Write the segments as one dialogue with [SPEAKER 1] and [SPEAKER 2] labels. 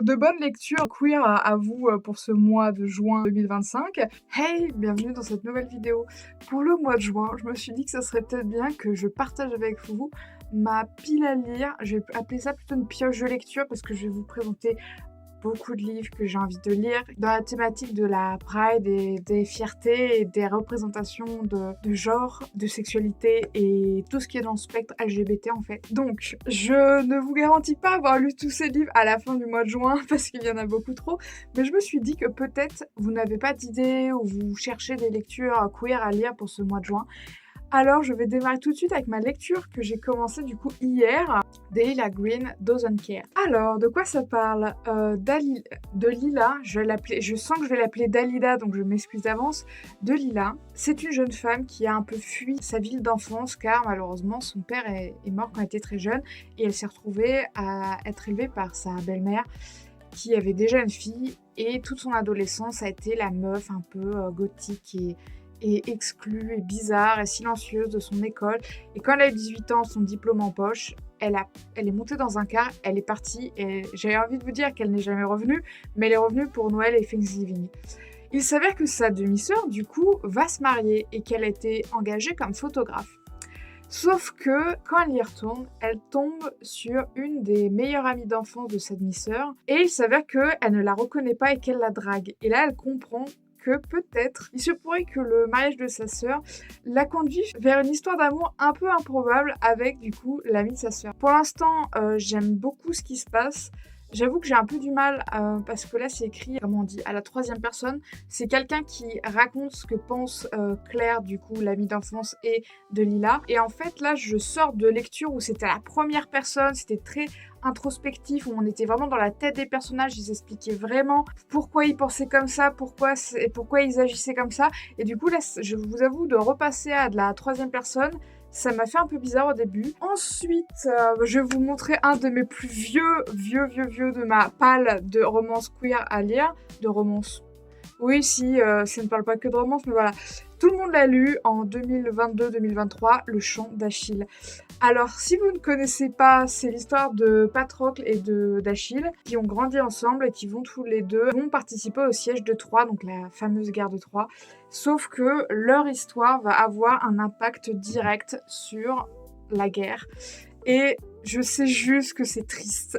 [SPEAKER 1] de bonnes lectures queer à vous pour ce mois de juin 2025. Hey, bienvenue dans cette nouvelle vidéo. Pour le mois de juin, je me suis dit que ça serait peut-être bien que je partage avec vous ma pile à lire. Je vais appeler ça plutôt une pioche de lecture parce que je vais vous présenter beaucoup de livres que j'ai envie de lire dans la thématique de la pride et des fiertés et des représentations de genre, de sexualité et tout ce qui est dans le spectre LGBT en fait. Donc, je ne vous garantis pas avoir lu tous ces livres à la fin du mois de juin parce qu'il y en a beaucoup trop, mais je me suis dit que peut-être vous n'avez pas d'idée ou vous cherchez des lectures queer à lire pour ce mois de juin. Alors, je vais démarrer tout de suite avec ma lecture que j'ai commencée du coup hier, Delilah Green, Doesn't Care. Alors, de quoi ça parle de Lila, je sens que je vais l'appeler Dalila, donc je m'excuse d'avance. De Lila, c'est une jeune femme qui a un peu fui sa ville d'enfance car malheureusement son père est mort quand elle était très jeune et elle s'est retrouvée à être élevée par sa belle-mère qui avait déjà une fille et toute son adolescence a été la meuf un peu gothique et exclue et bizarre et silencieuse de son école. Et quand elle a eu 18 ans, son diplôme en poche, elle est montée dans un car, elle est partie et j'ai envie de vous dire qu'elle n'est jamais revenue, mais elle est revenue pour Noël et Thanksgiving. Il s'avère que sa demi-sœur, du coup, va se marier et qu'elle a été engagée comme photographe. Sauf que, quand elle y retourne, elle tombe sur une des meilleures amies d'enfance de sa demi-sœur et il s'avère qu'elle ne la reconnaît pas et qu'elle la drague. Et là, elle comprend que peut-être, il se pourrait que le mariage de sa sœur la conduise vers une histoire d'amour un peu improbable avec, du coup, l'ami de sa sœur. Pour l'instant, j'aime beaucoup ce qui se passe. J'avoue que j'ai un peu du mal parce que là c'est écrit, comment on dit, à la troisième personne. C'est quelqu'un qui raconte ce que pense Claire, du coup, l'amie d'enfance et de Lila. Et en fait là je sors de lecture où c'était à la première personne, c'était très introspectif, où on était vraiment dans la tête des personnages, ils expliquaient vraiment pourquoi ils pensaient comme ça, pourquoi ils agissaient comme ça. Et du coup là je vous avoue de repasser à de la troisième personne, ça m'a fait un peu bizarre au début. Ensuite, je vais vous montrer un de mes plus vieux de ma palle de romances queer à lire. De romances. Oui, si, ça ne parle pas que de romance, mais voilà. Tout le monde l'a lu en 2022-2023, Le Chant d'Achille. Alors, si vous ne connaissez pas, c'est l'histoire de Patrocle et d'Achille, qui ont grandi ensemble et qui vont tous les deux participer au siège de Troie, donc la fameuse guerre de Troie. Sauf que leur histoire va avoir un impact direct sur la guerre. Et je sais juste que c'est triste,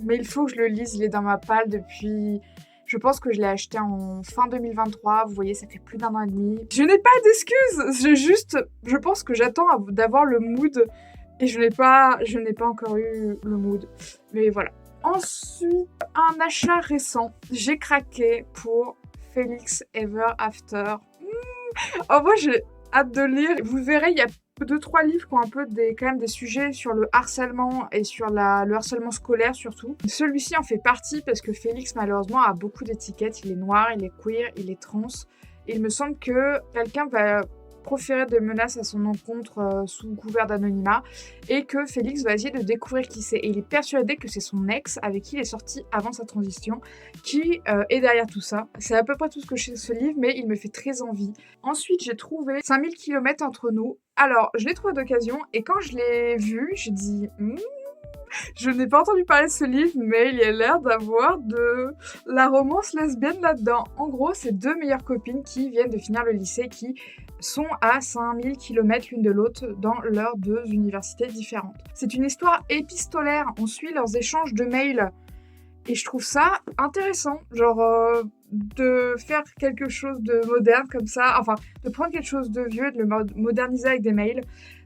[SPEAKER 1] mais il faut que je le lise, il est dans ma palle depuis... Je pense que je l'ai acheté en fin 2023, vous voyez, ça fait plus d'1 an et demi. Je n'ai pas d'excuses, je pense que j'attends d'avoir le mood et je n'ai pas encore eu le mood. Mais voilà. Ensuite, un achat récent, j'ai craqué pour Felix Ever After. Oh, moi j'ai hâte de lire. Vous verrez, il y a 2-3 livres qui ont un peu quand même des sujets sur le harcèlement et sur le harcèlement scolaire surtout. Celui-ci en fait partie parce que Félix malheureusement a beaucoup d'étiquettes. Il est noir, il est queer, il est trans. Et il me semble que quelqu'un va proférer des menaces à son encontre sous couvert d'anonymat et que Félix va essayer de découvrir qui c'est. Et il est persuadé que c'est son ex avec qui il est sorti avant sa transition qui est derrière tout ça. C'est à peu près tout ce que je sais de ce livre, mais il me fait très envie. Ensuite, j'ai trouvé 5000 km entre nous. Alors, je l'ai trouvé d'occasion et quand je l'ai vu, j'ai dit je n'ai pas entendu parler de ce livre, mais il y a l'air d'avoir de la romance lesbienne là-dedans. En gros, c'est 2 meilleures copines qui viennent de finir le lycée, qui sont à 5000 km l'une de l'autre dans leurs 2 universités différentes. C'est une histoire épistolaire, on suit leurs échanges de mails. Et je trouve ça intéressant, genre de faire quelque chose de moderne comme ça, enfin de prendre quelque chose de vieux et de le moderniser avec des mails.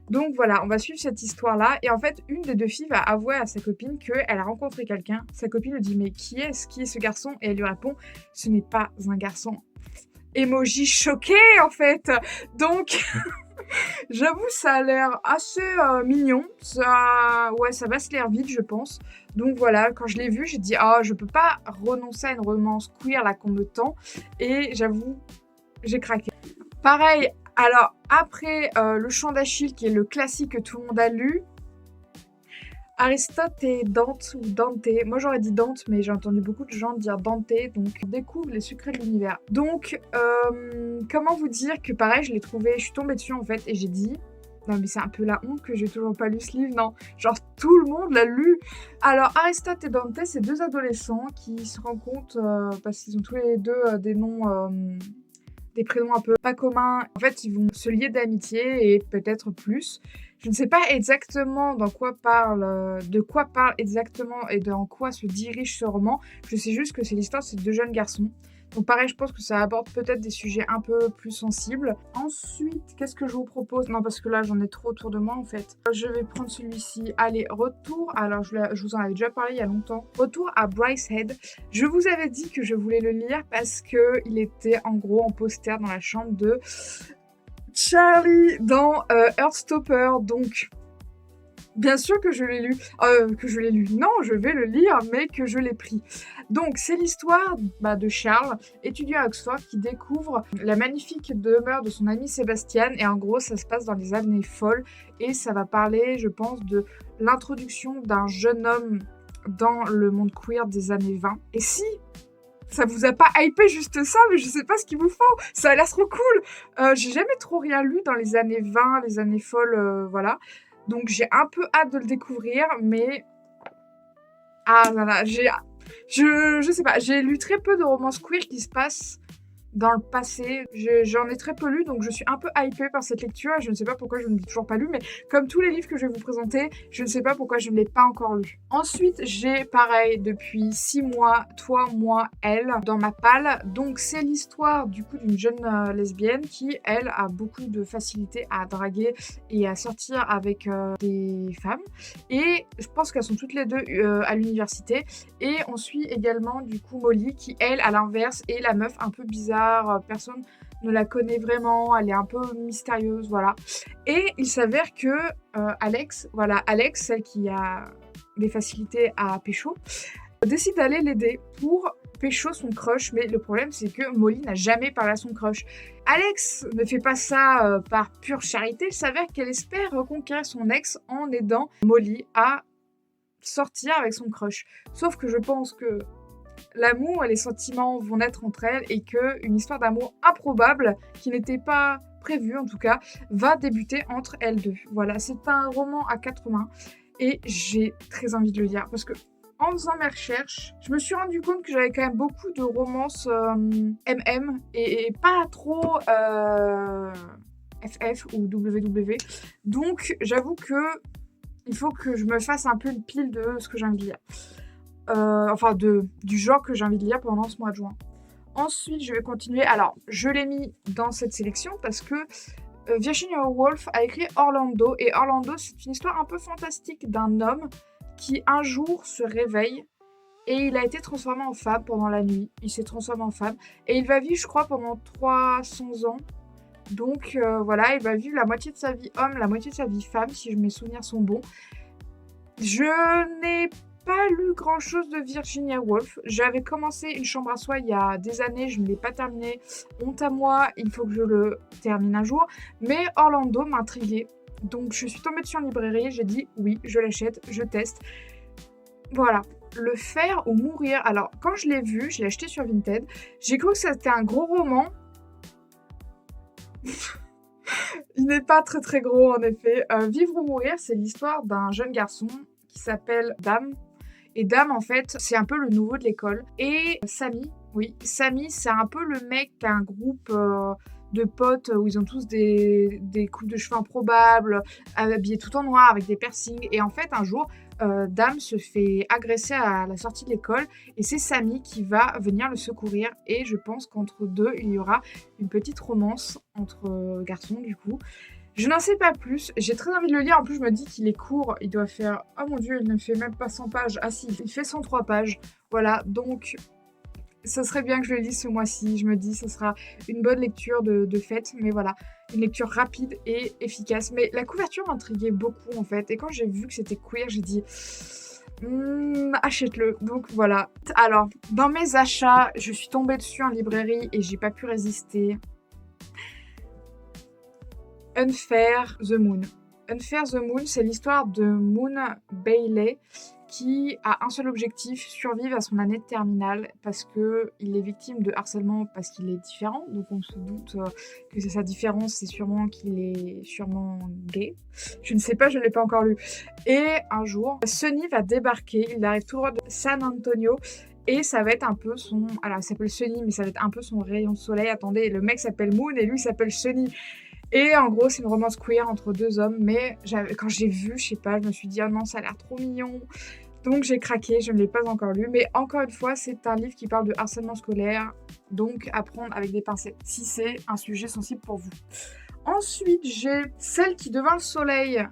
[SPEAKER 1] Donc voilà, on va suivre cette histoire-là. Et en fait, une des 2 filles va avouer à sa copine qu'elle a rencontré quelqu'un. Sa copine lui dit « Mais qui est ce garçon ?» Et elle lui répond « Ce n'est pas un garçon. » Emoji choqué en fait. Donc... J'avoue, ça a l'air assez mignon. Ça va se lire vite, je pense. Donc voilà, quand je l'ai vu, j'ai dit « Ah, je peux pas renoncer à une romance queer là qu'on me tend. » Et j'avoue, j'ai craqué. Pareil, alors après Le Chant d'Achille, qui est le classique que tout le monde a lu, Aristote et Dante, ou Dante. Moi j'aurais dit Dante, mais j'ai entendu beaucoup de gens dire Dante, donc on découvre les secrets de l'univers. Donc, comment vous dire que pareil, je l'ai trouvé, je suis tombée dessus en fait, et j'ai dit, Non, mais c'est un peu la honte que j'ai toujours pas lu ce livre, non. Genre, tout le monde l'a lu. Alors, Aristote et Dante, c'est 2 adolescents qui se rencontrent parce qu'ils ont tous les deux des noms, des prénoms un peu pas communs. En fait, ils vont se lier d'amitié et peut-être plus. Je ne sais pas exactement de quoi parle exactement et dans quoi se dirige ce roman. Je sais juste que c'est l'histoire de ces 2 jeunes garçons. Donc pareil, je pense que ça aborde peut-être des sujets un peu plus sensibles. Ensuite, qu'est-ce que je vous propose? Non, parce que là, j'en ai trop autour de moi, en fait. Je vais prendre celui-ci. Allez, retour. Alors, je vous en avais déjà parlé il y a longtemps. Retour à Brideshead. Je vous avais dit que je voulais le lire parce que il était, en gros, en poster dans la chambre de Charlie dans Heartstopper. Donc, bien sûr que je l'ai lu. Non, je vais le lire, mais que je l'ai pris. Donc, c'est l'histoire de Charles, étudiant à Oxford, qui découvre la magnifique demeure de son ami Sébastien. Et en gros, ça se passe dans les années folles. Et ça va parler, je pense, de l'introduction d'un jeune homme dans le monde queer des années 20. Et si ça vous a pas hypé juste ça, mais je sais pas ce qu'il vous faut. Ça a l'air trop cool. J'ai jamais trop rien lu dans les années 20, les années folles, voilà. Donc j'ai un peu hâte de le découvrir, mais ah là là, je sais pas, j'ai lu très peu de romances queer qui se passent dans le passé. J'en ai très peu lu, donc je suis un peu hypée par cette lecture. Je ne sais pas pourquoi je ne l'ai toujours pas lu, mais comme tous les livres que je vais vous présenter, je ne sais pas pourquoi je ne l'ai pas encore lu. Ensuite, j'ai pareil depuis 6 mois, Toi, moi, elle, dans ma palle. Donc c'est l'histoire du coup d'une jeune lesbienne qui, elle, a beaucoup de facilité à draguer et à sortir avec des femmes. Et je pense qu'elles sont toutes les deux à l'université. Et on suit également du coup Molly qui, elle, à l'inverse, est la meuf un peu bizarre. Personne ne la connaît vraiment, elle est un peu mystérieuse, voilà. Et il s'avère que Alex, celle qui a des facilités à pécho, décide d'aller l'aider pour pécho son crush, mais le problème c'est que Molly n'a jamais parlé à son crush. Alex ne fait pas ça par pure charité, il s'avère qu'elle espère reconquérir son ex en aidant Molly à sortir avec son crush. Sauf que je pense que l'amour et les sentiments vont naître entre elles et qu'une histoire d'amour improbable, qui n'était pas prévue en tout cas, va débuter entre elles deux. Voilà, c'est un roman à 4 mains et j'ai très envie de le lire parce que en faisant mes recherches, je me suis rendu compte que j'avais quand même beaucoup de romances MM et pas trop FF ou WW. Donc j'avoue que il faut que je me fasse un peu une pile de ce que j'ai envie de lire. Du genre que j'ai envie de lire pendant ce mois de juin. Ensuite, je vais continuer. Alors, je l'ai mis dans cette sélection parce que Virginia Woolf a écrit Orlando. Et Orlando, c'est une histoire un peu fantastique d'un homme qui un jour se réveille et il a été transformé en femme pendant la nuit. Il s'est transformé en femme. Et il va vivre, je crois, pendant 300 ans. Donc voilà, il va vivre la moitié de sa vie homme, la moitié de sa vie femme, si mes souvenirs sont bons. Je n'ai pas lu grand chose de Virginia Woolf. J'avais commencé Une chambre à soi il y a des années, je ne l'ai pas terminé. Honte à moi, il faut que je le termine un jour. Mais Orlando m'intriguait. Donc je suis tombée dessus en librairie, j'ai dit oui, je l'achète, je teste. Voilà. Le faire ou mourir. Alors quand je l'ai vu, je l'ai acheté sur Vinted. J'ai cru que c'était un gros roman. Il n'est pas très très gros en effet. Vivre ou mourir, c'est l'histoire d'un jeune garçon qui s'appelle Dame. Et Dame, en fait, c'est un peu le nouveau de l'école. Et Samy, c'est un peu le mec qui a un groupe de potes où ils ont tous des coupes de cheveux improbables, habillés tout en noir avec des piercings. Et en fait, un jour, Dame se fait agresser à la sortie de l'école et c'est Samy qui va venir le secourir. Et je pense qu'entre deux, il y aura une petite romance entre garçons, du coup. Je n'en sais pas plus, j'ai très envie de le lire, en plus je me dis qu'il est court, il doit faire... Oh mon dieu, il ne fait même pas 100 pages. Ah si, il fait 103 pages. Voilà, donc ça serait bien que je le lise ce mois-ci, je me dis ce sera une bonne lecture de fête, mais voilà, une lecture rapide et efficace. Mais la couverture m'intriguait beaucoup en fait, et quand j'ai vu que c'était queer, j'ai dit... achète-le. Donc voilà. Alors, dans mes achats, je suis tombée dessus en librairie et j'ai pas pu résister. Unfair the Moon. Unfair the Moon, c'est l'histoire de Moon Bailey, qui a un seul objectif, survivre à son année de terminale parce qu'il est victime de harcèlement parce qu'il est différent. Donc on se doute que c'est sa différence, c'est sûrement qu'il est sûrement gay. Je ne sais pas, je ne l'ai pas encore lu. Et un jour, Sunny va débarquer, il arrive tout droit de San Antonio. Et ça va être un peu son... Alors, il s'appelle Sunny, mais ça va être un peu son rayon de soleil. Attendez, le mec s'appelle Moon et lui, il s'appelle Sunny. Et en gros, c'est une romance queer entre deux hommes. Mais quand j'ai vu, je sais pas, je me suis dit, oh non, ça a l'air trop mignon. Donc, j'ai craqué, je ne l'ai pas encore lu. Mais encore une fois, c'est un livre qui parle de harcèlement scolaire. Donc, à prendre avec des pincettes, si c'est un sujet sensible pour vous. Ensuite, j'ai Celle qui devint le soleil.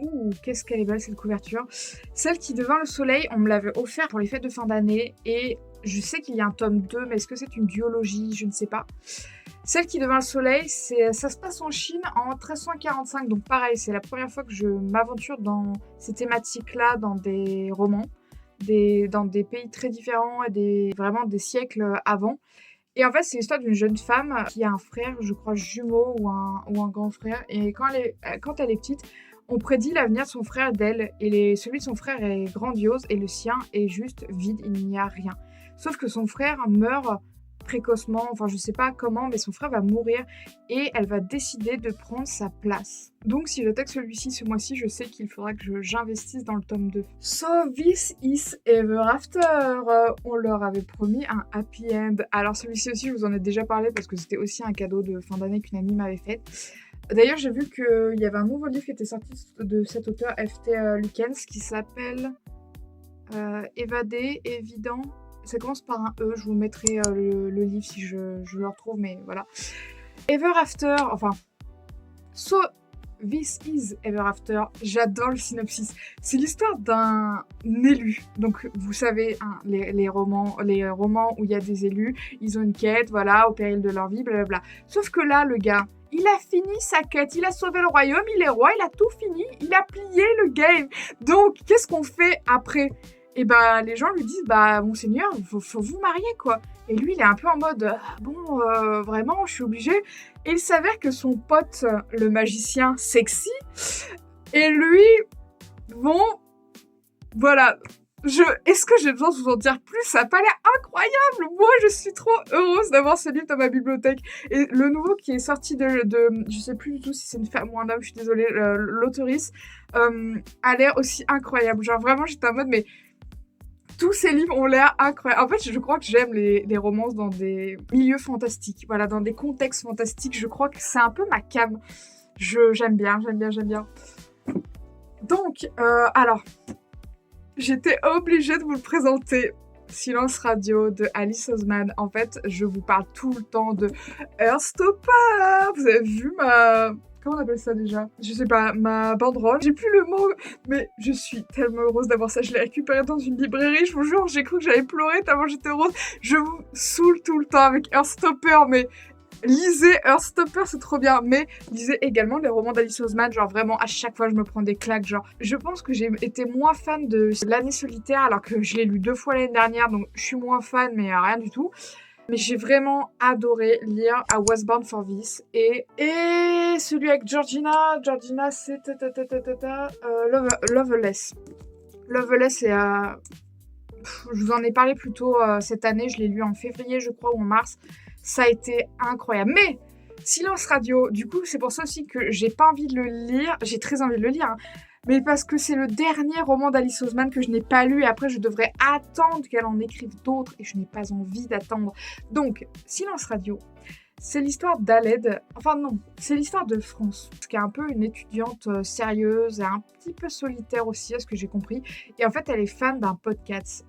[SPEAKER 1] Ouh, qu'est-ce qu'elle est belle cette couverture. Celle qui devint le soleil, on me l'avait offert pour les fêtes de fin d'année et je sais qu'il y a un tome 2, mais est-ce que c'est une duologie? Je ne sais pas. Celle qui devint le soleil, ça se passe en Chine en 1345, donc pareil, c'est la première fois que je m'aventure dans ces thématiques-là, dans des romans, dans des pays très différents et vraiment des siècles avant. Et en fait, c'est l'histoire d'une jeune femme qui a un frère, je crois jumeau ou un grand frère, et quand elle est petite, on prédit l'avenir de son frère et d'elle, et celui de son frère est grandiose, et le sien est juste vide, il n'y a rien. Sauf que son frère meurt précocement, enfin je sais pas comment, mais son frère va mourir, et elle va décider de prendre sa place. Donc si je texte celui-ci ce mois-ci, je sais qu'il faudra que j'investisse dans le tome 2. So this is Ever After. On leur avait promis un happy end. Alors celui-ci aussi, je vous en ai déjà parlé, parce que c'était aussi un cadeau de fin d'année qu'une amie m'avait fait. D'ailleurs, j'ai vu qu'il y avait un nouveau livre qui était sorti de cet auteur, F.T. Lukens, qui s'appelle Évadé, Évident. Ça commence par un E, je vous mettrai le livre si je le retrouve, mais voilà. Ever After, enfin... So, This is Ever After, j'adore le synopsis. C'est l'histoire d'un élu. Donc, vous savez, hein, les romans où il y a des élus, ils ont une quête, voilà, au péril de leur vie, blablabla. Sauf que là, le gars... Il a fini sa quête, il a sauvé le royaume, il est roi, il a tout fini, il a plié le game. Donc, qu'est-ce qu'on fait après? Et bah, les gens lui disent, bah, monseigneur, faut vous marier, quoi. Et lui, il est un peu en mode, vraiment, je suis obligé. Et il s'avère que son pote, le magicien sexy, et lui, voilà. Est-ce que j'ai besoin de vous en dire plus? Ça n'a pas l'air incroyable. Moi, je suis trop heureuse d'avoir ce livre dans ma bibliothèque. Et le nouveau qui est sorti je sais plus du tout si c'est une femme ou un homme, je suis désolée, l'autrice, a l'air aussi incroyable. Genre vraiment, j'étais en mode, mais tous ces livres ont l'air incroyables. En fait, je crois que j'aime les romances dans des milieux fantastiques. Voilà, dans des contextes fantastiques. Je crois que c'est un peu ma came. J'aime bien. Donc, alors... J'étais obligée de vous le présenter. Silence Radio de Alice Oseman. En fait, je vous parle tout le temps de Heartstopper. Vous avez vu ma... Comment on appelle ça déjà? Je sais pas, ma banderole. J'ai plus le mot, mais je suis tellement heureuse d'avoir ça. Je l'ai récupéré dans une librairie, je vous jure, j'ai cru que j'allais pleurer tellement j'étais heureuse. Je vous saoule tout le temps avec Heartstopper, mais... Lisez Heartstopper, c'est trop bien, mais lisez également les romans d'Alice Oseman, genre vraiment à chaque fois je me prends des claques, genre je pense que j'ai été moins fan de L'année solitaire alors que je l'ai lu 2 fois l'année dernière, donc je suis moins fan mais rien du tout. Mais j'ai vraiment adoré lire I Was Born for This et celui avec Georgina c'est Loveless. Loveless c'est je vous en ai parlé plus tôt cette année, je l'ai lu en février je crois ou en mars. Ça a été incroyable. Mais Silence Radio, du coup, c'est pour ça aussi que j'ai pas envie de le lire. J'ai très envie de le lire, hein, mais parce que c'est le dernier roman d'Alice Oseman que je n'ai pas lu et après je devrais attendre qu'elle en écrive d'autres et je n'ai pas envie d'attendre. Donc, Silence Radio, c'est l'histoire d'Aled. Enfin non, c'est l'histoire de France, qui est un peu une étudiante sérieuse et un petit peu solitaire aussi, à ce que j'ai compris. Et en fait, elle est fan d'un podcast.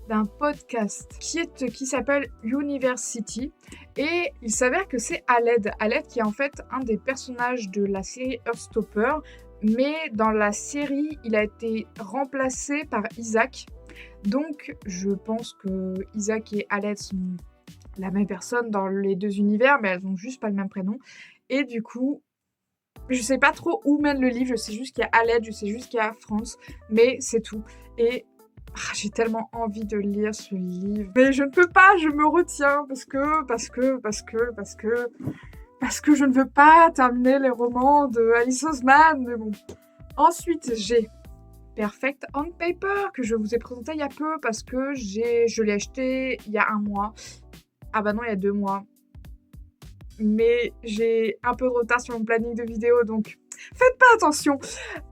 [SPEAKER 1] D'un podcast qui s'appelle University et il s'avère que c'est Aled qui est en fait un des personnages de la série Heartstopper, mais dans la série il a été remplacé par Isaac, donc je pense que Isaac et Aled sont la même personne dans les deux univers mais elles ont juste pas le même prénom et du coup je sais pas trop où mène le livre, je sais juste qu'il y a Aled, je sais juste qu'il y a France, mais c'est tout. Et j'ai tellement envie de lire ce livre. Mais je ne peux pas, je me retiens parce que je ne veux pas terminer les romans de Alice Oseman. Mais bon. Ensuite, j'ai Perfect on Paper, que je vous ai présenté il y a peu parce que je l'ai acheté il y a 1 mois. Ah bah non, il y a 2 mois. Mais j'ai un peu de retard sur mon planning de vidéo, donc faites pas attention.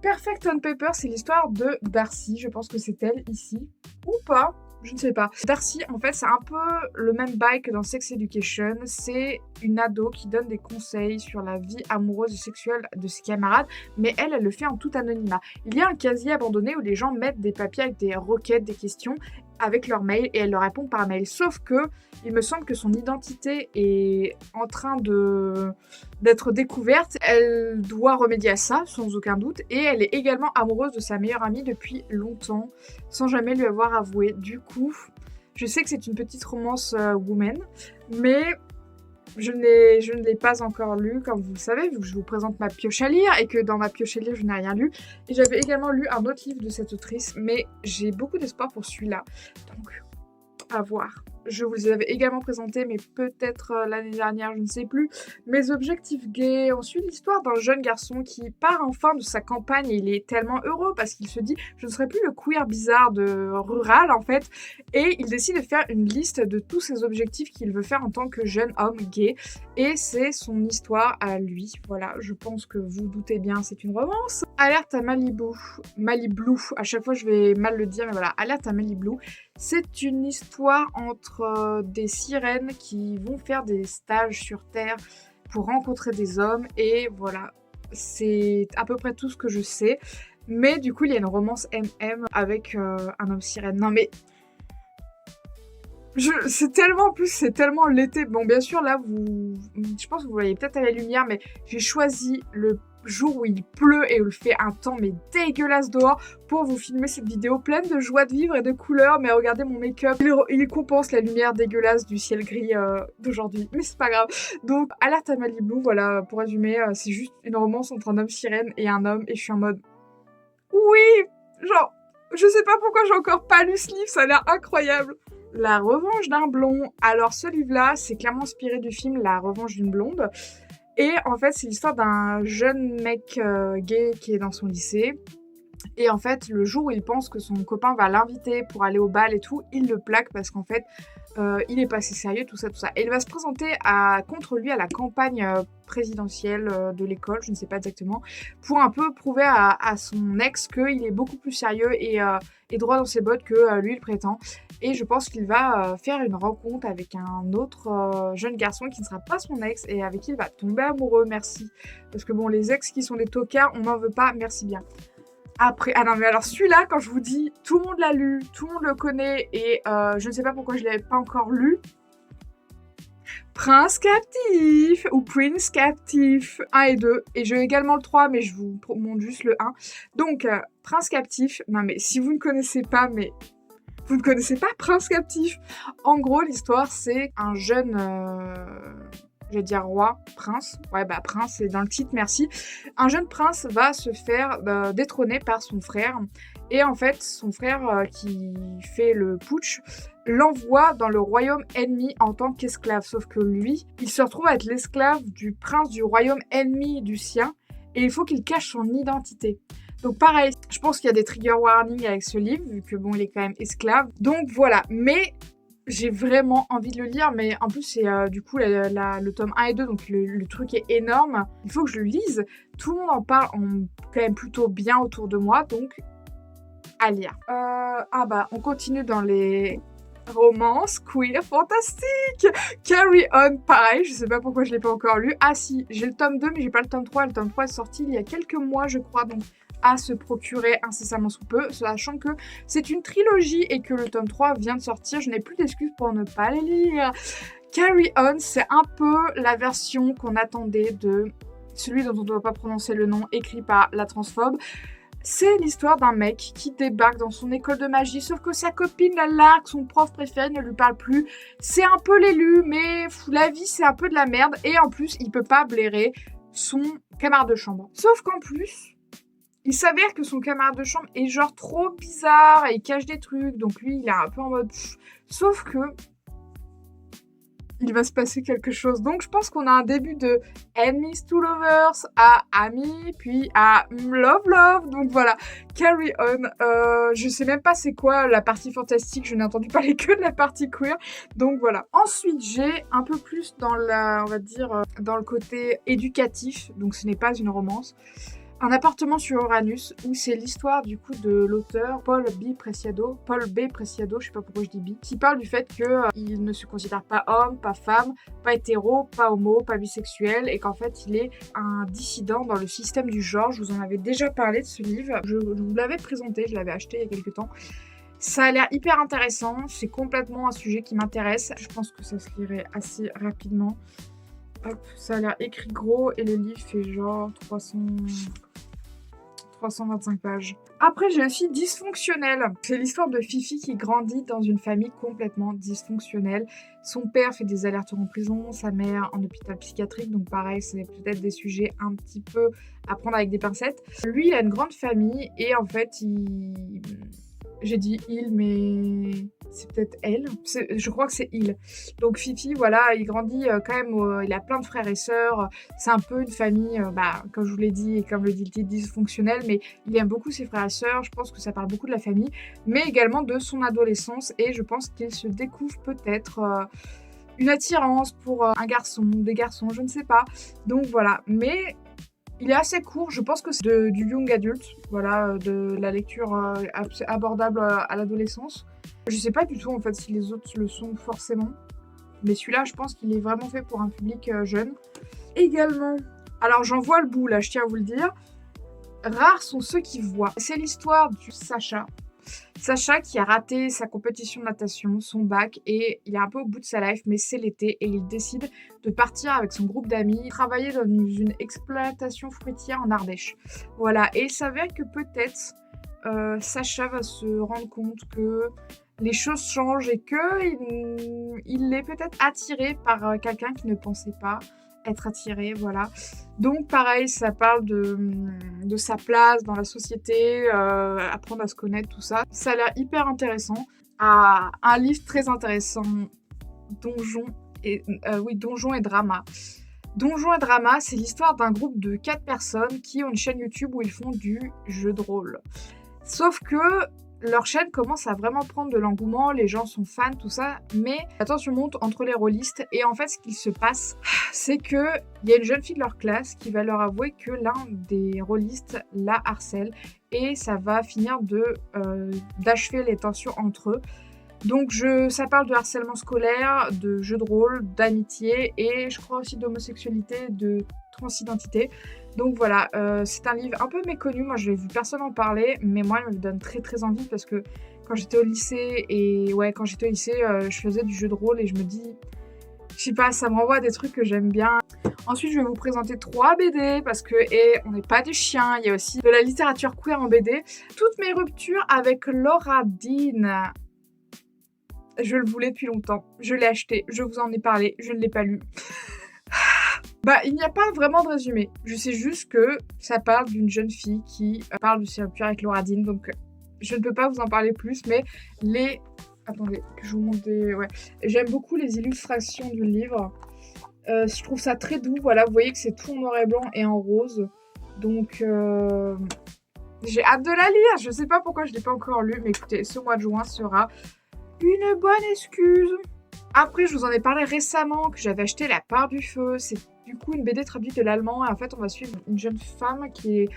[SPEAKER 1] Perfect on Paper, c'est l'histoire de Darcy, je pense que c'est elle ici, ou pas, je ne sais pas. Darcy, en fait, c'est un peu le même bail que dans Sex Education, c'est une ado qui donne des conseils sur la vie amoureuse et sexuelle de ses camarades, mais elle le fait en tout anonymat. Il y a un casier abandonné où les gens mettent des papiers avec des requêtes, des questions, avec leur mail, et elle leur répond par mail. Sauf que, il me semble que son identité est en train d'être découverte. Elle doit remédier à ça, sans aucun doute, et elle est également amoureuse de sa meilleure amie depuis longtemps, sans jamais lui avoir avoué. Du coup, je sais que c'est une petite romance woman, mais je ne l'ai pas encore lu, comme vous le savez, vu que je vous présente ma pioche à lire, et que dans ma pioche à lire, je n'ai rien lu. Et j'avais également lu un autre livre de cette autrice, mais j'ai beaucoup d'espoir pour celui-là. Donc, à voir. Je vous les avais également présentés, mais peut-être l'année dernière, je ne sais plus. Mes objectifs gays. On suit l'histoire d'un jeune garçon qui part enfin de sa campagne et il est tellement heureux parce qu'il se dit « je ne serai plus le queer bizarre de rural en fait ». Et il décide de faire une liste de tous ses objectifs qu'il veut faire en tant que jeune homme gay. Et c'est son histoire à lui. Voilà, je pense que vous doutez bien, c'est une romance. Alerte à Malibu. Malibu. À chaque fois, je vais mal le dire, mais voilà. Alerte à Malibu. C'est une histoire entre des sirènes qui vont faire des stages sur Terre pour rencontrer des hommes. Et voilà, c'est à peu près tout ce que je sais. Mais du coup, il y a une romance MM avec un homme sirène. Non mais... c'est tellement l'été. Bon, bien sûr, là, je pense que vous voyez peut-être à la lumière, mais j'ai choisi le jour où il pleut et où il fait un temps mais dégueulasse dehors pour vous filmer cette vidéo pleine de joie de vivre et de couleurs. Mais regardez mon make-up, il compense la lumière dégueulasse du ciel gris d'aujourd'hui. Mais c'est pas grave. Donc, alerte à Malibu, voilà, pour résumer, c'est juste une romance entre un homme sirène et un homme. Et je suis en mode... Oui! Genre, je sais pas pourquoi j'ai encore pas lu ce livre, ça a l'air incroyable. La revanche d'un blond. Alors ce livre-là, c'est clairement inspiré du film La revanche d'une blonde. Et en fait, c'est l'histoire d'un jeune mec gay qui est dans son lycée. Et en fait, le jour où il pense que son copain va l'inviter pour aller au bal et tout, il le plaque parce qu'en fait, il est pas assez sérieux, tout ça, tout ça. Et il va se présenter contre lui à la campagne présidentielle de l'école, je ne sais pas exactement, pour un peu prouver à son ex qu'il est beaucoup plus sérieux et droit dans ses bottes que lui il prétend. Et je pense qu'il va faire une rencontre avec un autre jeune garçon qui ne sera pas son ex et avec qui il va tomber amoureux, merci. Parce que bon, les ex qui sont des tocards, on n'en veut pas, merci bien. Après, ah non mais alors celui-là, quand je vous dis, tout le monde l'a lu, tout le monde le connaît, et je ne sais pas pourquoi je ne l'avais pas encore lu. Prince Captif, ou Prince Captif, 1 et 2, et j'ai également le 3, mais je vous montre juste le 1. Donc, Prince Captif, non mais si vous ne connaissez pas, mais... Vous ne connaissez pas Prince Captif? En gros, l'histoire, c'est un jeune... je vais dire roi, prince, ouais bah prince c'est dans le titre, merci. Un jeune prince va se faire détrôner par son frère, et en fait son frère qui fait le putsch l'envoie dans le royaume ennemi en tant qu'esclave, sauf que lui, il se retrouve à être l'esclave du prince du royaume ennemi du sien, et il faut qu'il cache son identité. Donc pareil, je pense qu'il y a des trigger warnings avec ce livre, vu que bon, il est quand même esclave. Donc voilà, mais j'ai vraiment envie de le lire, mais en plus c'est du coup le tome 1 et 2, donc le truc est énorme. Il faut que je le lise. Tout le monde en parle quand même plutôt bien autour de moi, donc à lire. Ah bah, on continue dans les romances queer fantastiques. Carry On, pareil, je sais pas pourquoi je l'ai pas encore lu. Ah si, j'ai le tome 2, mais j'ai pas le tome 3. Le tome 3 est sorti il y a quelques mois, je crois, donc à se procurer incessamment sous peu, sachant que c'est une trilogie et que le tome 3 vient de sortir. Je n'ai plus d'excuses pour ne pas les lire. Carry On, c'est un peu la version qu'on attendait de celui dont on ne doit pas prononcer le nom, écrit par la transphobe. C'est l'histoire d'un mec qui débarque dans son école de magie, sauf que sa copine la largue, son prof préféré ne lui parle plus. C'est un peu l'élu, mais la vie c'est un peu de la merde, et en plus il peut pas blairer son camarade de chambre. Sauf qu'en plus, il s'avère que son camarade de chambre est genre trop bizarre et il cache des trucs, donc lui il est un peu en mode... Sauf que il va se passer quelque chose. Donc je pense qu'on a un début de enemies to lovers à amis, puis à love love. Donc voilà, carry on. Je sais même pas c'est quoi la partie fantastique, je n'ai entendu parler que de la partie queer. Donc voilà. Ensuite, j'ai un peu plus dans la, on va dire, dans le côté éducatif. Donc ce n'est pas une romance. Un appartement sur Uranus, où c'est l'histoire du coup de l'auteur Paul B. Preciado, je sais pas pourquoi je dis B, qui parle du fait qu'il ne se considère pas homme, pas femme, pas hétéro, pas homo, pas bisexuel, et qu'en fait il est un dissident dans le système du genre. Je vous en avais déjà parlé de ce livre, je vous l'avais présenté, je l'avais acheté il y a quelques temps. Ça a l'air hyper intéressant, c'est complètement un sujet qui m'intéresse, je pense que ça se lirait assez rapidement. Hop, ça a l'air écrit gros et le livre fait genre 325 pages. Après, j'ai aussi Dysfonctionnel. C'est l'histoire de Fifi qui grandit dans une famille complètement dysfonctionnelle. Son père fait des allers-retours en prison, sa mère en hôpital psychiatrique, donc pareil, c'est peut-être des sujets un petit peu à prendre avec des pincettes. Lui, il a une grande famille et en fait, j'ai dit il, mais c'est peut-être elle. Je crois que c'est il. Donc Fifi, voilà, il grandit quand même, il a plein de frères et sœurs. C'est un peu une famille, comme je vous l'ai dit et comme le dit le titre, dysfonctionnelle, mais il aime beaucoup ses frères et sœurs. Je pense que ça parle beaucoup de la famille, mais également de son adolescence. Et je pense qu'il se découvre peut-être une attirance pour un garçon, des garçons, je ne sais pas. Donc voilà, mais il est assez court, je pense que c'est du young adulte, voilà, de la lecture abordable à l'adolescence. Je sais pas du tout en fait si les autres le sont forcément, mais celui-là je pense qu'il est vraiment fait pour un public jeune. Également, alors j'en vois le bout là, je tiens à vous le dire, rares sont ceux qui voient. C'est l'histoire du Sacha. Sacha qui a raté sa compétition de natation, son bac, et il est un peu au bout de sa life, mais c'est l'été et il décide de partir avec son groupe d'amis travailler dans une exploitation fruitière en Ardèche. Voilà, et il s'avère que peut-être Sacha va se rendre compte que les choses changent et qu'il est peut-être attiré par quelqu'un qui ne pensait pas être attiré, voilà. Donc pareil, ça parle de sa place dans la société, apprendre à se connaître, tout ça. Ça a l'air hyper intéressant. Un livre très intéressant, Donjons et Drama. Donjons et Drama, c'est l'histoire d'un groupe de 4 personnes qui ont une chaîne YouTube où ils font du jeu de rôle. Sauf que leur chaîne commence à vraiment prendre de l'engouement, les gens sont fans, tout ça, mais la tension monte entre les rôlistes et en fait ce qu'il se passe, c'est que il y a une jeune fille de leur classe qui va leur avouer que l'un des rôlistes la harcèle et ça va finir d'achever les tensions entre eux. Donc ça parle de harcèlement scolaire, de jeux de rôle, d'amitié et je crois aussi d'homosexualité, de transidentité. Donc voilà, c'est un livre un peu méconnu, moi je l'ai vu personne en parler, mais moi il me donne très très envie parce que quand j'étais au lycée, je faisais du jeu de rôle et je me dis, je sais pas, ça me renvoie à des trucs que j'aime bien. Ensuite je vais vous présenter 3 BD parce que, on n'est pas des chiens, il y a aussi de la littérature queer en BD. Toutes mes ruptures avec Laura Dean. Je le voulais depuis longtemps, je l'ai acheté, je vous en ai parlé, je ne l'ai pas lu. Il n'y a pas vraiment de résumé. Je sais juste que ça parle d'une jeune fille qui parle de ses ruptures avec Laura Dean, donc je ne peux pas vous en parler plus, mais Attendez, que je vous montre Ouais. J'aime beaucoup les illustrations du livre. Je trouve ça très doux, voilà, vous voyez que c'est tout en noir et blanc et en rose. Donc, j'ai hâte de la lire. Je sais pas pourquoi je ne l'ai pas encore lu, mais écoutez, ce mois de juin sera une bonne excuse. Après, je vous en ai parlé récemment que j'avais acheté La Part du Feu. C'est du coup une BD traduite de l'allemand et en fait on va suivre une jeune femme qui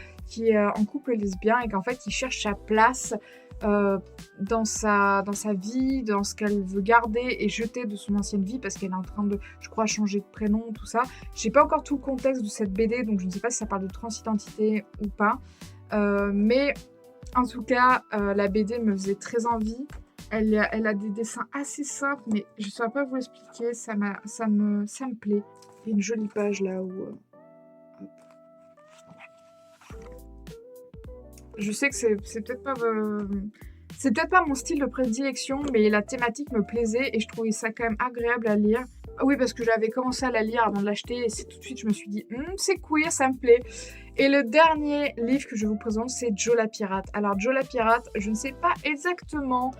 [SPEAKER 1] est en couple lesbien et qu'en fait qui cherche sa place dans sa vie, dans ce qu'elle veut garder et jeter de son ancienne vie parce qu'elle est en train de, je crois, changer de prénom, tout ça. J'ai pas encore tout le contexte de cette BD donc je ne sais pas si ça parle de transidentité ou pas. Mais en tout cas, la BD me faisait très envie. Elle a des dessins assez simples, mais je ne saurais pas vous l'expliquer, ça me plaît. Il y a une jolie page là où... Je sais que c'est peut-être pas mon style de prédilection, mais la thématique me plaisait et je trouvais ça quand même agréable à lire. Oui, parce que j'avais commencé à la lire avant de l'acheter et tout de suite je me suis dit c'est queer, ça me plaît. Et le dernier livre que je vous présente, c'est Jo la pirate. Alors Jo la pirate, je ne sais pas exactement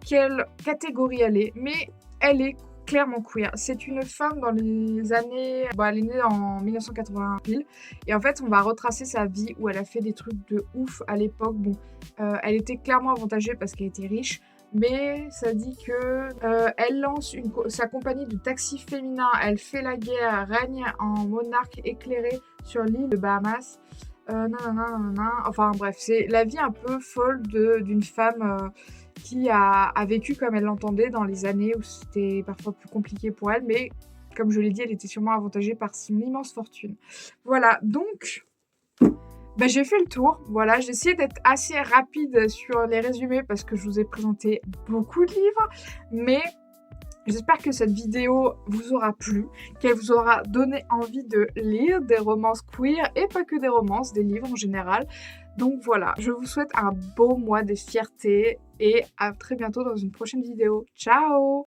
[SPEAKER 1] quelle catégorie elle est, mais elle est clairement queer. C'est une femme dans les années... Bah, elle est née en 1980 pile. Et en fait, on va retracer sa vie où elle a fait des trucs de ouf à l'époque. Bon, elle était clairement avantagée parce qu'elle était riche. Mais ça dit que elle lance sa compagnie de taxi féminin. Elle fait la guerre, règne en monarque éclairé sur l'île de Bahamas. Enfin bref, c'est la vie un peu folle d'une femme qui a vécu comme elle l'entendait dans les années où c'était parfois plus compliqué pour elle, mais comme je l'ai dit, elle était sûrement avantagée par son immense fortune. Voilà, donc bah, j'ai fait le tour. Voilà, j'ai essayé d'être assez rapide sur les résumés parce que je vous ai présenté beaucoup de livres, mais j'espère que cette vidéo vous aura plu, qu'elle vous aura donné envie de lire des romances queer et pas que des romances, des livres en général. Donc voilà, je vous souhaite un beau mois de fierté et à très bientôt dans une prochaine vidéo. Ciao!